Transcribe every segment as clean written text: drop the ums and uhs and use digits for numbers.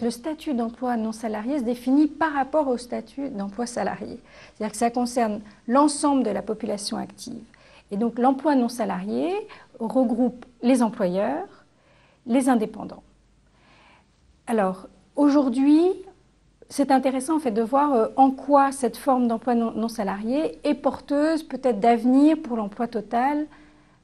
le statut d'emploi non salarié se définit par rapport au statut d'emploi salarié. C'est-à-dire que ça concerne l'ensemble de la population active. Et donc l'emploi non salarié regroupe les employeurs, les indépendants. Alors aujourd'hui, c'est intéressant en fait de voir en quoi cette forme d'emploi non salarié est porteuse peut-être d'avenir pour l'emploi total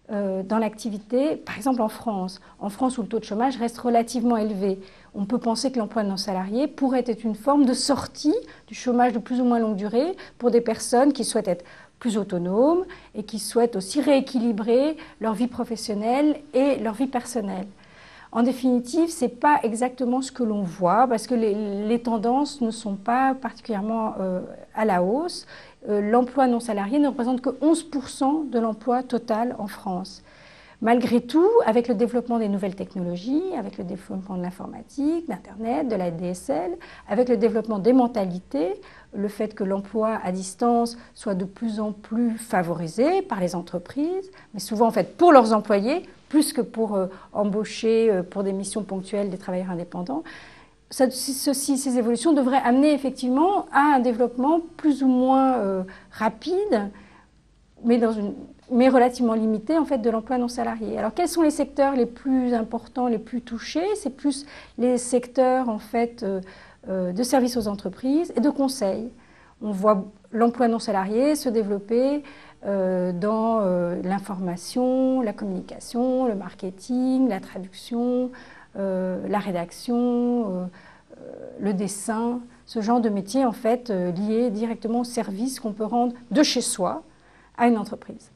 dans l'activité, par exemple en France où le taux de chômage reste relativement élevé. On peut penser que l'emploi non salarié pourrait être une forme de sortie du chômage de plus ou moins longue durée pour des personnes qui souhaitent être plus autonomes et qui souhaitent aussi rééquilibrer leur vie professionnelle et leur vie personnelle. En définitive, ce n'est pas exactement ce que l'on voit parce que les tendances ne sont pas particulièrement à la hausse. L'emploi non salarié ne représente que 11% de l'emploi total en France. Malgré tout, avec le développement des nouvelles technologies, avec le développement de l'informatique, d'Internet, de la DSL, avec le développement des mentalités, le fait que l'emploi à distance soit de plus en plus favorisé par les entreprises, mais souvent en fait pour leurs employés, plus que pour embaucher pour des missions ponctuelles des travailleurs indépendants. Ces évolutions devraient amener effectivement à un développement plus ou moins rapide, mais relativement limité en fait de l'emploi non salarié. Alors quels sont les secteurs les plus importants, les plus touchés? C'est plus les secteurs en fait de services aux entreprises et de conseil. On voit l'emploi non salarié se développer dans l'information, la communication, le marketing, la traduction, la rédaction, le dessin, ce genre de métiers en fait liés directement aux services qu'on peut rendre de chez soi à une entreprise.